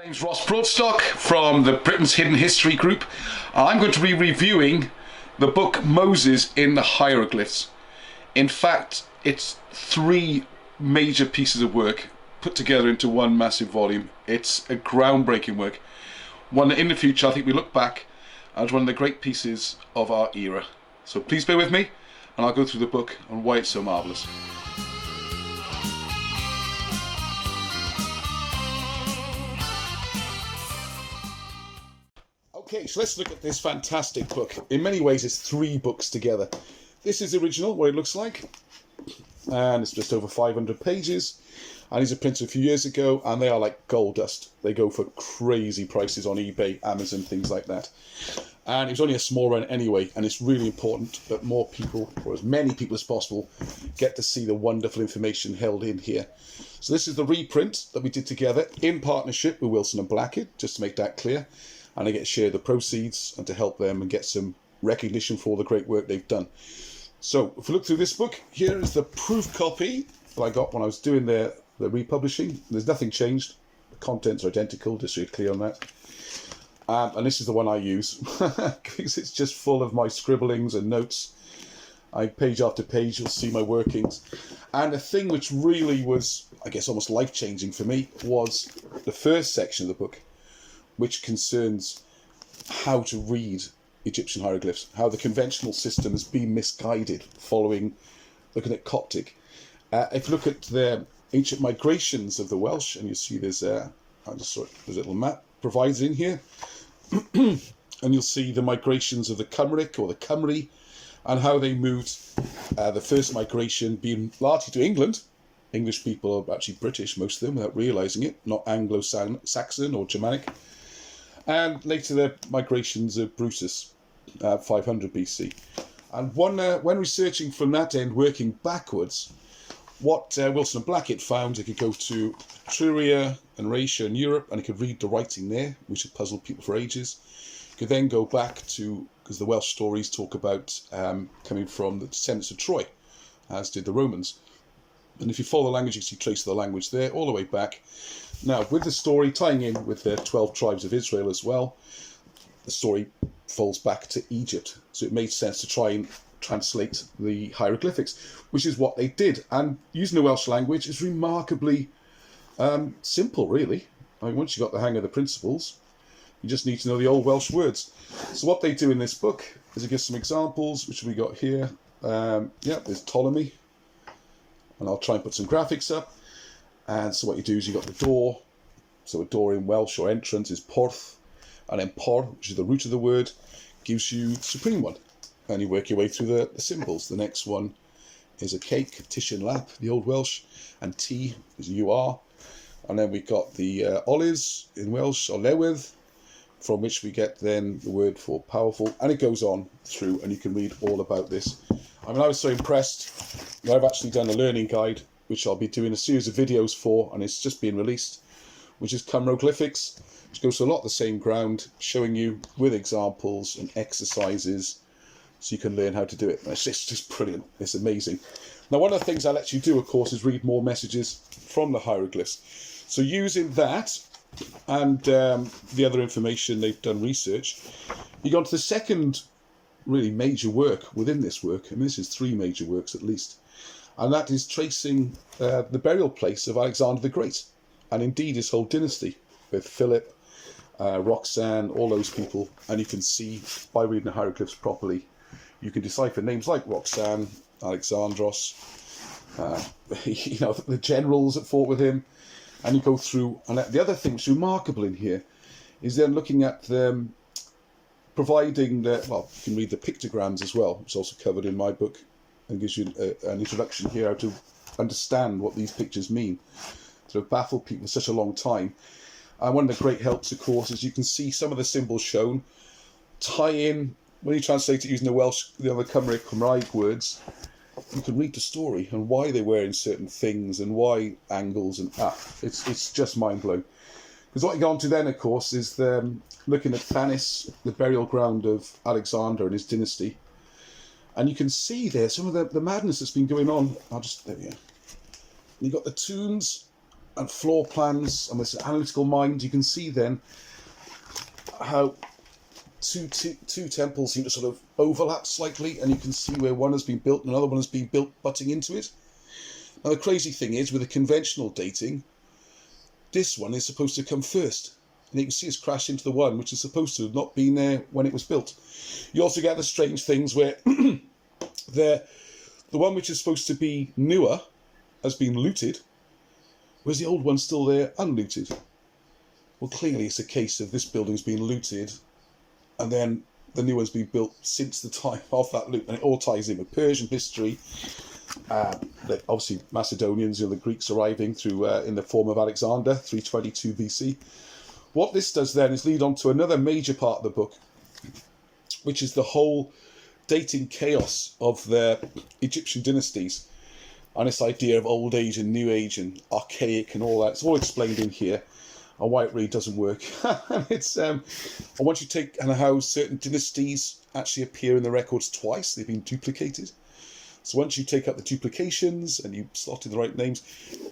My name's Ross Broadstock from the Britain's Hidden History group. I'm going to be reviewing the book Moses in the Hieroglyphs. In fact, it's three major pieces of work put together into one massive volume. It's a groundbreaking work. One that in the future I think we look back as one of the great pieces of our era. So please bear with me and I'll go through the book and why it's so marvellous. Okay, so let's look at this fantastic book. In many ways, it's three books together. This is the original, what it looks like, and it's just over 500 pages. And these are printed a few years ago, and they are like gold dust. They go for crazy prices on eBay, Amazon, things like that. And it was only a small run anyway, and it's really important that more people, or as many people as possible, get to see the wonderful information held in here. So this is the reprint that we did together in partnership with Wilson & Blackett, just to make that clear. And I get to share the proceeds and to help them and get some recognition for all the great work they've done. So if we look through this book, here is the proof copy that I got when I was doing the republishing. There's nothing changed. The contents are identical, just so you're clear on that. And this is the one I use because it's just full of my scribblings and notes. Page after page, you'll see my workings. And the thing which really was, I guess, almost life-changing for me was the first section of the book, which concerns how to read Egyptian hieroglyphs, how the conventional system has been misguided following looking at Coptic. If you look at the ancient migrations of the Welsh, and you see there's a little map provided in here, and you'll see the migrations of the Cymric or the Cymry, and how they moved, the first migration being largely to England. English people are actually British, most of them, without realising it, not Anglo-Saxon or Germanic. And later the migrations of Brutus, 500 BC. And when researching from that end, working backwards, what Wilson & Blackett found, he could go to Etruria and Raetia in Europe, and he could read the writing there, which had puzzled people for ages. He could then go back to, because the Welsh stories talk about coming from the descendants of Troy, as did the Romans. And if you follow the language, you see trace of the language there, all the way back. Now, with the story tying in with the 12 tribes of Israel as well, the story falls back to Egypt. So it made sense to try and translate the hieroglyphics, which is what they did. And using the Welsh language is remarkably simple, really. I mean, once you got the hang of the principles, you just need to know the old Welsh words. So what they do in this book is it gives some examples, which we got here. There's Ptolemy. And I'll try and put some graphics up. And so what you do is you got the door. So a door in Welsh or entrance is porth. And then por, which is the root of the word, gives you the supreme one. And you work your way through the symbols. The next one is a cake, tish and lap, the old Welsh. And tea is you are. And then we've got the olives in Welsh, or lewydd, from which we get then the word for powerful. And it goes on through, and you can read all about this. I mean, I was so impressed that I've actually done a learning guide, which I'll be doing a series of videos for, and it's just being released, which is Hieroglyphics, which goes to a lot of the same ground, showing you with examples and exercises so you can learn how to do it. It's just brilliant. It's amazing. Now, one of the things I let you do, of course, is read more messages from the hieroglyphs. So using that and the other information, they've done research, you go on to the second really major work within this work, and this is three major works at least, and that is tracing the burial place of Alexander the Great, and indeed his whole dynasty, with Philip, Roxanne, all those people. And you can see by reading the hieroglyphs properly, you can decipher names like Roxanne, Alexandros, the generals that fought with him, and you go through. And the other thing that's remarkable in here is then looking at them providing you can read the pictograms as well. It's also covered in my book and gives you an introduction here how to understand what these pictures mean. So have baffled people for such a long time. And one of the great helps, of course, is you can see some of the symbols shown tie in when you translate it using the Welsh, the other Cymraeg words. You can read the story and why they're wearing certain things and why angles and it's just mind blowing. Because what you go on to then, of course, is looking at Thanis, the burial ground of Alexander and his dynasty. And you can see there some of the madness that's been going on. There we go. You've got the tombs and floor plans and this analytical mind, you can see then how two temples seem to sort of overlap slightly, and you can see where one has been built and another one has been built butting into it. Now the crazy thing is, with the conventional dating, this one is supposed to come first, and you can see it's crashed into the one which is supposed to have not been there when it was built. You also get the strange things where the one which is supposed to be newer has been looted, whereas the old one's still there unlooted. Well, clearly it's a case of this building's been looted and then the new one's been built since the time of that loot, and it all ties in with Persian history. Obviously Macedonians, the Greeks arriving through in the form of Alexander, 322 BC. What this does then is lead on to another major part of the book, which is the whole dating chaos of the Egyptian dynasties, and this idea of old age and new age and archaic and all that. It's all explained in here, and why it really doesn't work. It's and once you take and how certain dynasties actually appear in the records twice, they've been duplicated. So once you take out the duplications and you slot in the right names,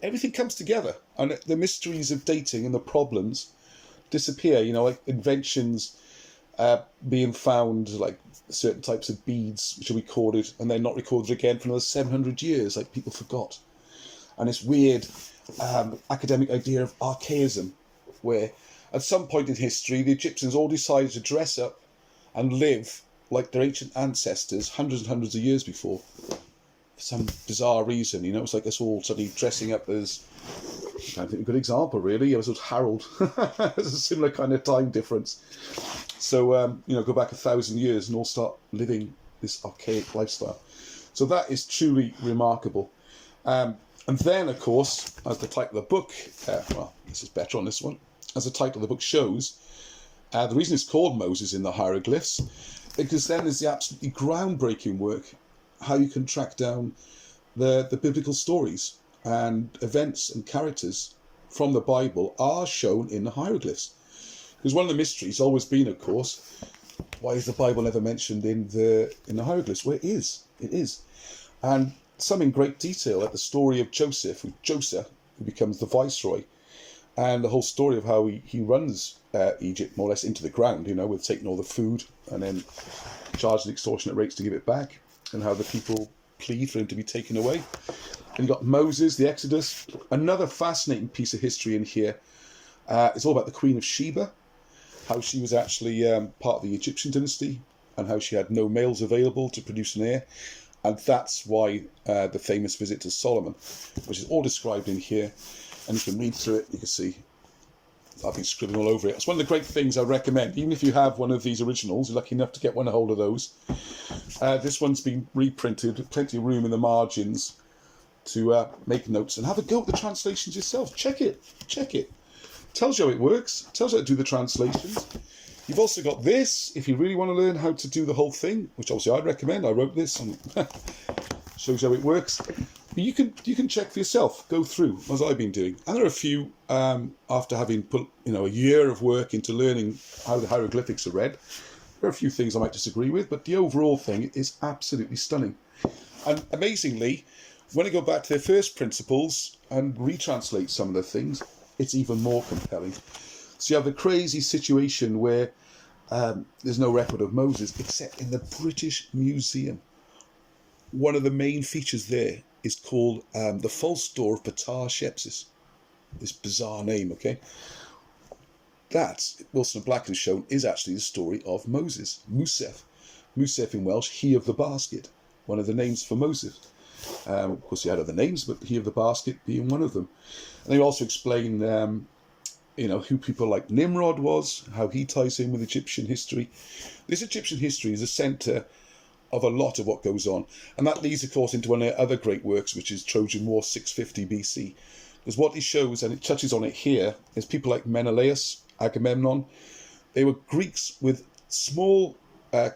everything comes together, and the mysteries of dating and the problems disappear. You know, like inventions being found, like certain types of beads which are recorded and then not recorded again for another 700 years, like people forgot. And this weird academic idea of archaism, where at some point in history the Egyptians all decided to dress up and live like their ancient ancestors hundreds and hundreds of years before, for some bizarre reason. You know, it's like us all suddenly dressing up as, I can't think of a good example really, it was Harold. There's a similar kind of time difference. So, you know, go back 1,000 years and all start living this archaic lifestyle. So that is truly remarkable. And then, of course, as the title of the book, well, this is better on this one, as the title of the book shows, the reason it's called Moses in the Hieroglyphs, because then there's the absolutely groundbreaking work, how you can track down the biblical stories and events and characters from the Bible are shown in the hieroglyphs. Because one of the mysteries always been, of course, why is the Bible never mentioned in the hieroglyphs? Well, it is. And some in great detail, like the story of Joseph, who becomes the viceroy, and the whole story of how he runs Egypt more or less into the ground, you know, with taking all the food and then charging extortionate rates to give it back, and how the people plead for him to be taken away. And you've got Moses, the Exodus. Another fascinating piece of history in here. It's all about the Queen of Sheba, how she was actually part of the Egyptian dynasty, and how she had no males available to produce an heir. And that's why the famous visit to Solomon, which is all described in here. And you can read through it, you can see I've been scribbling all over it. It's one of the great things I recommend, even if you have one of these originals, you're lucky enough to get a hold of those. This one's been reprinted, plenty of room in the margins to make notes, and have a go at the translations yourself. Check it. Tells you how it works, tells you how to do the translations. You've also got this, if you really want to learn how to do the whole thing, which obviously I'd recommend. I wrote this and shows you how it works. But you can check for yourself, go through, as I've been doing. And there are a few, after having put a year of work into learning how the hieroglyphics are read, there are a few things I might disagree with, but the overall thing is absolutely stunning. And amazingly, when I go back to their first principles and retranslate some of the things, it's even more compelling. So you have the crazy situation where there's no record of Moses except in the British Museum. One of the main features there is called the false door of Pictograms. This bizarre name, okay? That, Wilson and Black has shown, is actually the story of Moses, Musef. Musef in Welsh, he of the basket, one of the names for Moses. Of course, he had other names, but he of the basket being one of them. And they also explain, who people like Nimrod was, how he ties in with Egyptian history. This Egyptian history is the centre of a lot of what goes on. And that leads, of course, into one of their other great works, which is Trojan War 650 BC. Because what he shows, and it touches on it here, is people like Menelaus, Agamemnon. They were Greeks with small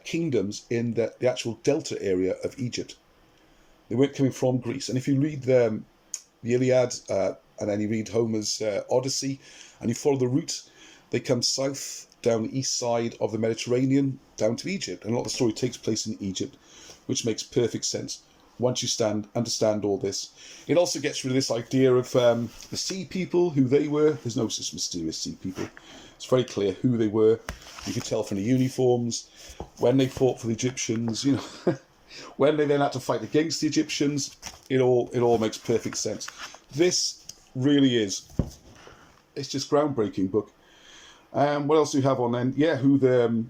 kingdoms in the actual delta area of Egypt. They weren't coming from Greece. And if you read the Iliad and then you read Homer's Odyssey and you follow the route, they come south down the east side of the Mediterranean down to Egypt. And a lot of the story takes place in Egypt, which makes perfect sense. once you understand all this. It also gets rid of this idea of the sea people, who they were. There's no such mysterious sea people. It's very clear who they were. You could tell from the uniforms, when they fought for the Egyptians, you know, when they then had to fight against the Egyptians. It all makes perfect sense. This really is, it's just groundbreaking book. What else do we have on then? Yeah, who the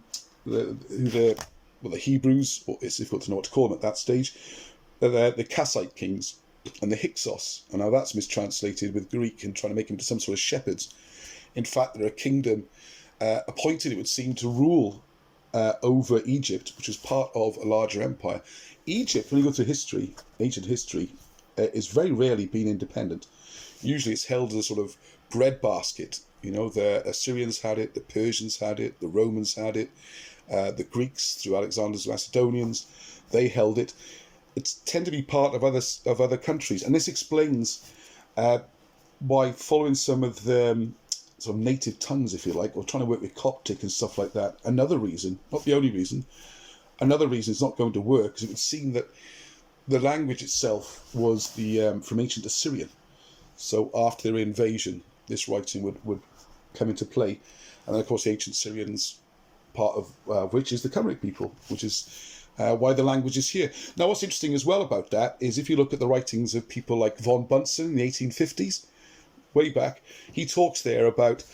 Hebrews, or it's difficult to know what to call them at that stage, the Kassite kings and the Hyksos. And now that's mistranslated with Greek and trying to make them into some sort of shepherds. In fact, they're a kingdom appointed, it would seem, to rule over Egypt, which was part of a larger empire. Egypt, when you go through history, ancient history, is very rarely been independent. Usually it's held as a sort of breadbasket. You know, the Assyrians had it, the Persians had it, the Romans had it, the Greeks through Alexandros the Macedonians, they held it. It tended to be part of other countries, and this explains why, following some of the sort of native tongues, if you like, or trying to work with Coptic and stuff like that. Another reason, not the only reason, another reason it's not going to work, because it would seem that the language itself was the from ancient Assyrian. So after their invasion, this writing would come into play. And then, of course, the ancient Syrians, part of which is the Cymric people, which is why the language is here. Now, what's interesting as well about that is if you look at the writings of people like von Bunsen in the 1850s, way back, he talks there about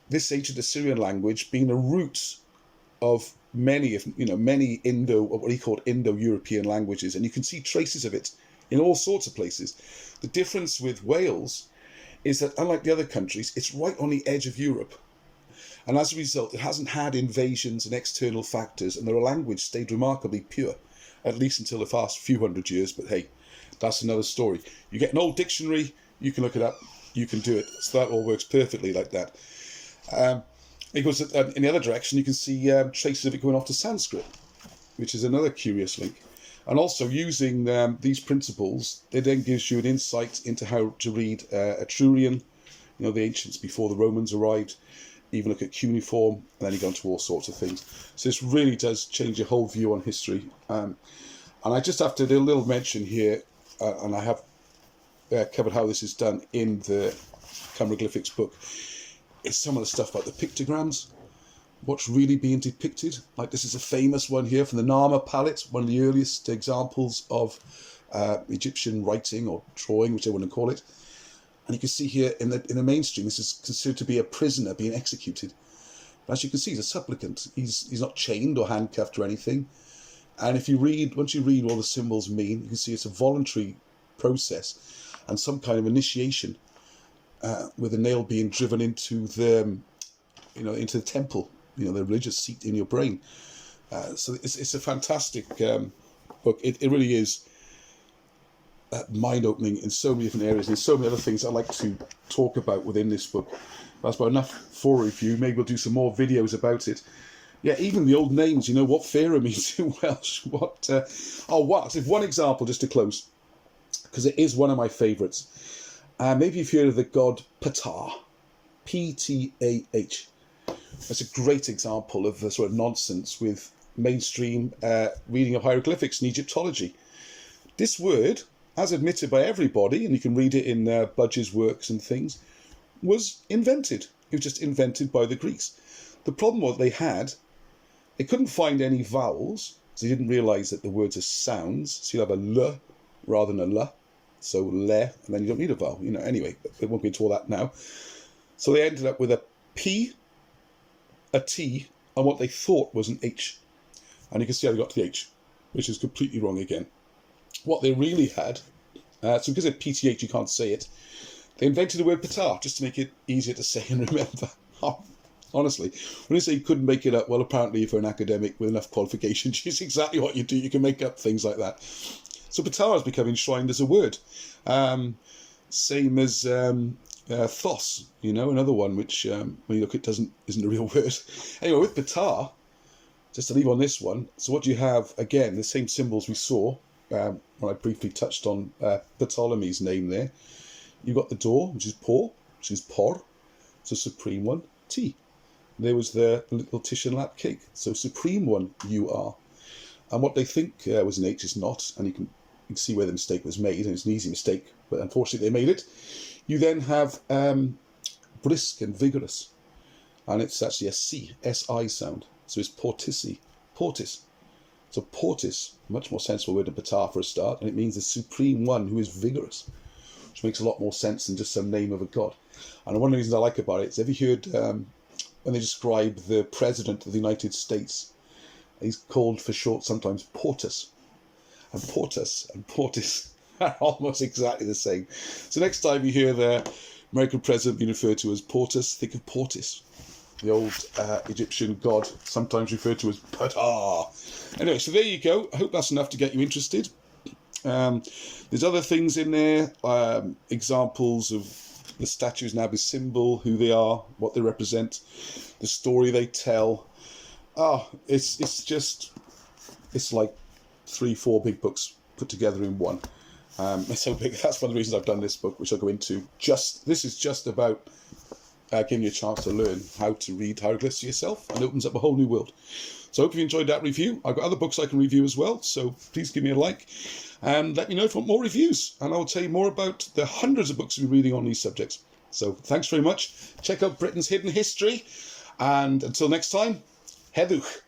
this ancient Assyrian language being a root of many what he called Indo-European languages, and you can see traces of it in all sorts of places. The difference with Wales is that, unlike the other countries, it's right on the edge of Europe, and as a result, it hasn't had invasions and external factors, and the language stayed remarkably pure, at least until the past few hundred years. But hey, that's another story. You get an old dictionary, you can look it up, you can do it. So that all works perfectly like that. It goes in the other direction. You can see traces of it going off to Sanskrit, which is another curious link. And also using these principles, it then gives you an insight into how to read Etrurian, you know, the ancients before the Romans arrived. Even look at cuneiform, and then you go into all sorts of things. So this really does change your whole view on history. And I just have to do a little mention here, and I have covered how this is done in the Hieroglyphs book. It's some of the stuff about the pictograms, what's really being depicted. Like, this is a famous one here from the Nama palette, one of the earliest examples of Egyptian writing or drawing, whichever one to call it. And you can see here in the mainstream, this is considered to be a prisoner being executed. But as you can see, he's a supplicant. He's not chained or handcuffed or anything. And if you read, once you read what the symbols mean, you can see it's a voluntary process and some kind of initiation, with a nail being driven into the, into the temple, the religious seat in your brain. So it's a fantastic book. It really is mind-opening in so many different areas. There's so many other things I'd like to talk about within this book. That's about enough for review. Maybe we'll do some more videos about it. Yeah, even the old names, what pharaoh means in Welsh. I'll give one example just to close, because it is one of my favourites. Maybe you've heard of the god Ptah, P-T-A-H. That's a great example of the sort of nonsense with mainstream reading of hieroglyphics and Egyptology. This word, as admitted by everybody, and you can read it in Budge's works and things, was invented. It was just invented by the Greeks. The problem was they couldn't find any vowels, so they didn't realise that the words are sounds. So you'll have a L rather than a L. So le, and then you don't need a vowel. Anyway, we won't go into all that now. So they ended up with a P, a T, and what they thought was an H. And you can see how they got to the H, which is completely wrong again. What they really had, so because of PTH you can't say it, they invented the word Ptah just to make it easier to say and remember. Honestly, when you say you couldn't make it up, well, apparently if you're an academic with enough qualifications, it's exactly what you do. You can make up things like that. So Ptah has become enshrined as a word. Same as Thos, another one which, when you look, isn't a real word. Anyway, with Ptah, just to leave on this one, so what you have, again, the same symbols we saw when I briefly touched on Ptolemy's name there. You've got the door, which is Por, which is Por, so supreme one, T. There was the little Titian lap cake, so supreme one, you are. And what they think was an H is not, and you can can see where the mistake was made, and it's an easy mistake, but unfortunately they made it. You then have brisk and vigorous, and it's actually a C, S-I sound, so it's portissi, portis. So portis, much more sensible word than patar for a start, and it means the supreme one who is vigorous, which makes a lot more sense than just some name of a god. And one of the reasons I like about it is, have you heard when they describe the President of the United States, he's called for short sometimes Portus. And Portus and Portis are almost exactly the same. So next time you hear the American President being referred to as Portus, think of Portis, the old Egyptian god, sometimes referred to as Ptah. Anyway, so there you go. I hope that's enough to get you interested. There's other things in there, examples of the statues now, the symbol, who they are, what they represent, the story they tell. It's like 3-4 big books put together in one. It's so big. That's one of the reasons I've done this book, which I'll go into. This is just about giving you a chance to learn how to read hieroglyphs yourself, and it opens up a whole new world. So I hope you enjoyed that review. I've got other books I can review as well, so please give me a like and let me know if you want more reviews, and I'll tell you more about the hundreds of books we're reading on these subjects. So thanks very much. Check out Britain's Hidden History, and until next time, Hedwch.